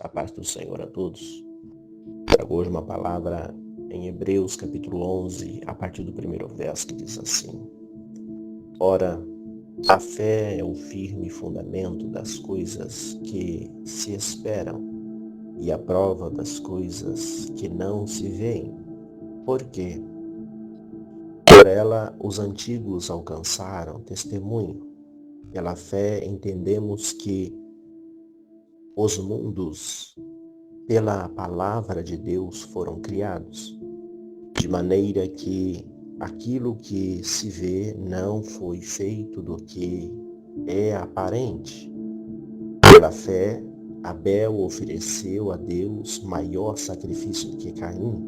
A paz do Senhor a todos. Trago hoje uma palavra em Hebreus capítulo 11, a partir do primeiro verso, que diz assim: Ora, a fé é o firme fundamento das coisas que se esperam e a prova das coisas que não se veem. Porque por ela os antigos alcançaram testemunho. Pela fé entendemos que os mundos pela palavra de Deus foram criados, de maneira que aquilo que se vê não foi feito do que é aparente. Pela fé, Abel ofereceu a Deus maior sacrifício do que Caim,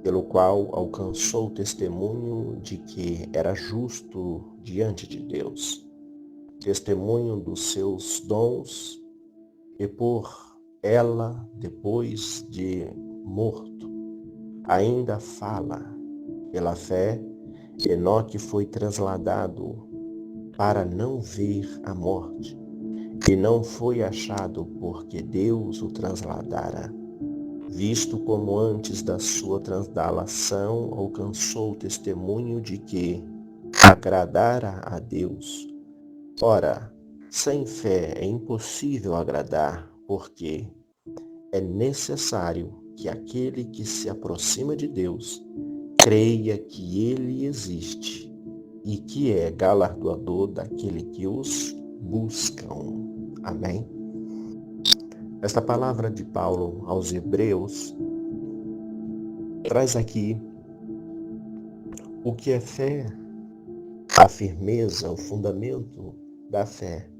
pelo qual alcançou o testemunho de que era justo diante de Deus, testemunho dos seus dons, e por ela, depois de morto, ainda fala. Pela fé, Enoque foi trasladado para não ver a morte, e não foi achado porque Deus o trasladara, visto como antes da sua transladação alcançou o testemunho de que agradara a Deus. Ora, sem fé é impossível agradar, porque é necessário que aquele que se aproxima de Deus creia que Ele existe e que é galardoador daquele que os buscam. Amém? Esta palavra de Paulo aos Hebreus traz aqui o que é fé, a firmeza, o fundamento da fé.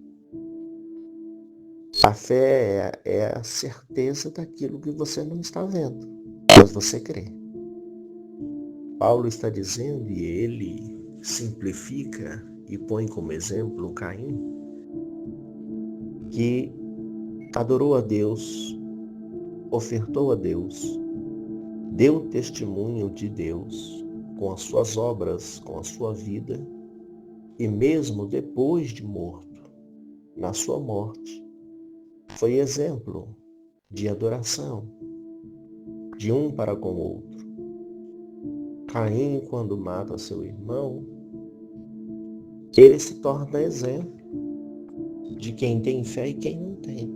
A fé é a certeza daquilo que você não está vendo, mas você crê. Paulo está dizendo, e ele simplifica e põe como exemplo Caim, que adorou a Deus, ofertou a Deus, deu testemunho de Deus com as suas obras, com a sua vida, e mesmo depois de morto, na sua morte, foi exemplo de adoração, de um para com o outro. Caim, quando mata seu irmão, ele se torna exemplo de quem tem fé e quem não tem.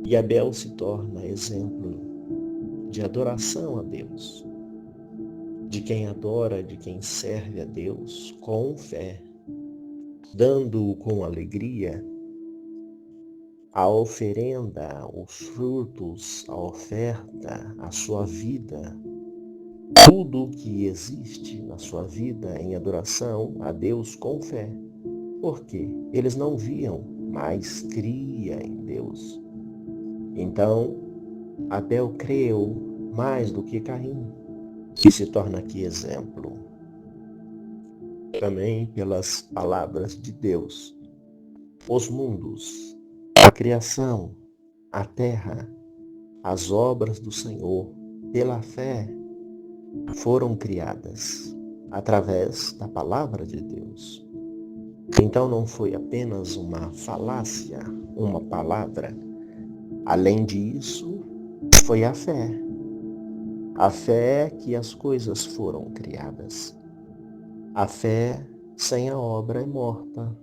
E Abel se torna exemplo de adoração a Deus, de quem adora, de quem serve a Deus com fé, dando com alegria a oferenda, os frutos, a oferta, a sua vida, tudo o que existe na sua vida em adoração a Deus com fé. Porque eles não viam, mas cria em Deus. Então, Abel creu mais do que Caim, que se torna aqui exemplo. Também pelas palavras de Deus, os mundos, a criação, a terra, as obras do Senhor, pela fé, foram criadas através da palavra de Deus. Então não foi apenas uma falácia, uma palavra. Além disso, foi a fé. A fé que as coisas foram criadas. A fé sem a obra é morta.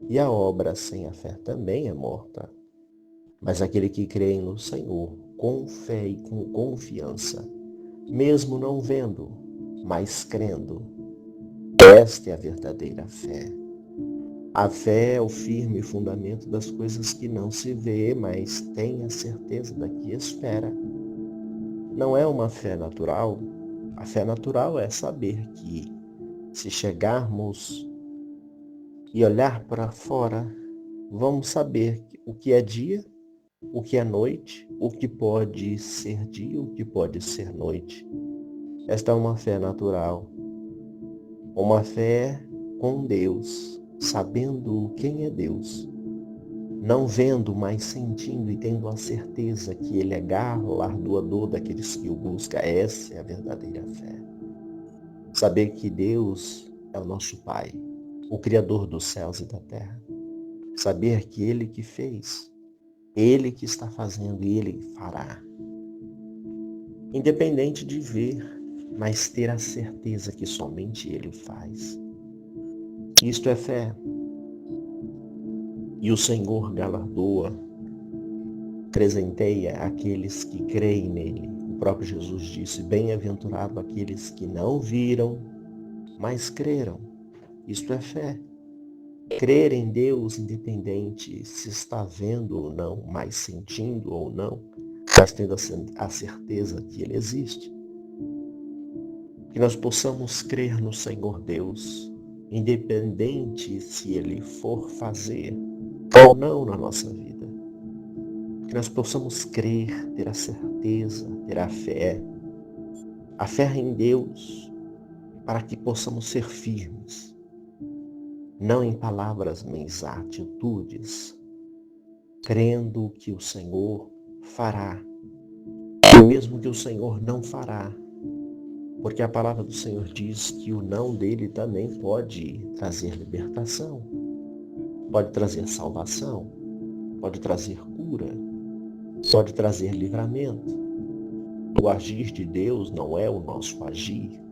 E a obra sem a fé também é morta. Mas aquele que crê no Senhor, com fé e com confiança, mesmo não vendo, mas crendo, esta é a verdadeira fé. A fé é o firme fundamento das coisas que não se vê, mas tem a certeza da que espera. Não é uma fé natural. A fé natural é saber que, se chegarmos e olhar para fora, vamos saber o que é dia, o que é noite, o que pode ser dia, o que pode ser noite. Esta é uma fé natural. Uma fé com Deus, sabendo quem é Deus. Não vendo, mas sentindo e tendo a certeza que Ele é galardoador daqueles que o buscam. Essa é a verdadeira fé. Saber que Deus é o nosso Pai, o Criador dos céus e da terra. Saber que Ele que fez. Ele que está fazendo e Ele fará. Independente de ver, mas ter a certeza que somente Ele faz. Isto é fé. E o Senhor galardoa, presenteia aqueles que creem nele. O próprio Jesus disse: bem-aventurado aqueles que não viram, mas creram. Isto é fé. Crer em Deus, independente se está vendo ou não, mas sentindo ou não, mas tendo a certeza que Ele existe. Que nós possamos crer no Senhor Deus, independente se Ele for fazer ou não na nossa vida. Que nós possamos crer, ter a certeza, ter a fé em Deus, para que possamos ser firmes, não em palavras, mas atitudes, crendo que o Senhor fará, e mesmo que o Senhor não fará, porque a palavra do Senhor diz que o não dele também pode trazer libertação, pode trazer salvação, pode trazer cura, pode trazer livramento. O agir de Deus não é o nosso agir.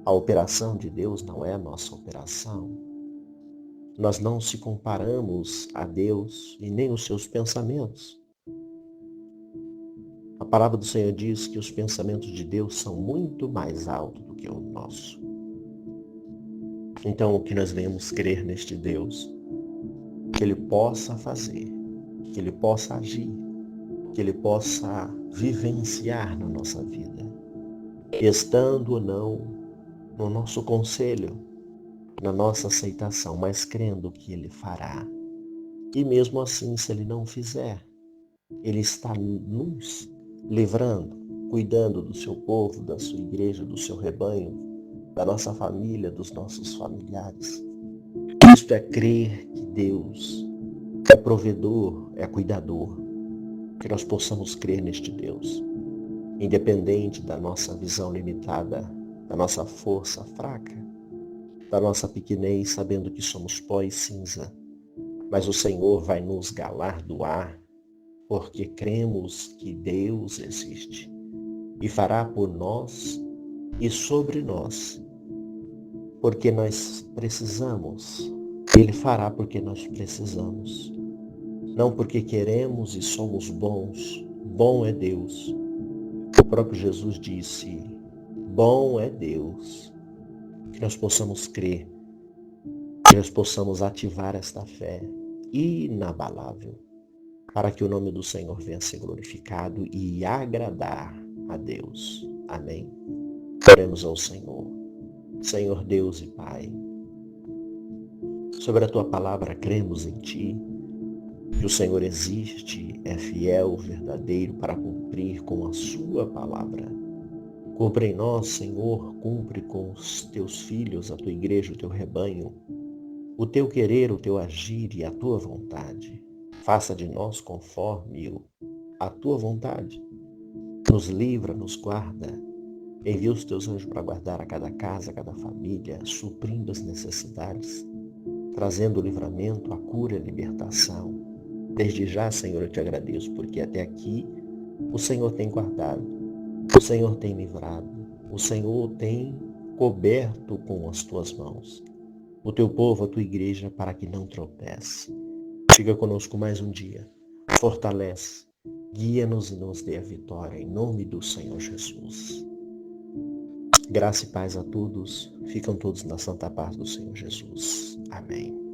A operação de Deus não é a nossa operação. Nós não se comparamos a Deus e nem os seus pensamentos. A palavra do Senhor diz que os pensamentos de Deus são muito mais altos do que o nosso. Então, o que nós venhamos crer neste Deus, que Ele possa fazer, que Ele possa agir, que Ele possa vivenciar na nossa vida, estando ou não no nosso conselho, na nossa aceitação, mas crendo que Ele fará. E mesmo assim, se Ele não fizer, Ele está nos livrando, cuidando do seu povo, da sua igreja, do seu rebanho, da nossa família, dos nossos familiares. Isto é crer que Deus é provedor, é cuidador, que nós possamos crer neste Deus, independente da nossa visão limitada, da nossa força fraca, da nossa pequenez, sabendo que somos pó e cinza, mas o Senhor vai nos galardoar, porque cremos que Deus existe e fará por nós e sobre nós, porque nós precisamos. Ele fará porque nós precisamos, não porque queremos e somos bons. Bom é Deus. O próprio Jesus disse: bom é Deus. Que nós possamos crer, que nós possamos ativar esta fé inabalável, para que o nome do Senhor venha a ser glorificado e agradar a Deus. Amém. Oremos ao Senhor. Senhor Deus e Pai, sobre a Tua palavra cremos em Ti, que o Senhor existe, é fiel, verdadeiro para cumprir com a Sua palavra. Cumpre em nós, Senhor, cumpre com os Teus filhos, a Tua igreja, o Teu rebanho, o Teu querer, o Teu agir e a Tua vontade. Faça de nós conforme a Tua vontade. Nos livra, nos guarda. Envia os Teus anjos para guardar a cada casa, a cada família, suprindo as necessidades, trazendo o livramento, a cura e a libertação. Desde já, Senhor, eu te agradeço, porque até aqui o Senhor tem guardado, o Senhor tem livrado, o Senhor tem coberto com as Tuas mãos o Teu povo, a Tua igreja, para que não tropece. Fica conosco mais um dia. Fortalece, guia-nos e nos dê a vitória, em nome do Senhor Jesus. Graça e paz a todos. Ficam todos na santa paz do Senhor Jesus. Amém.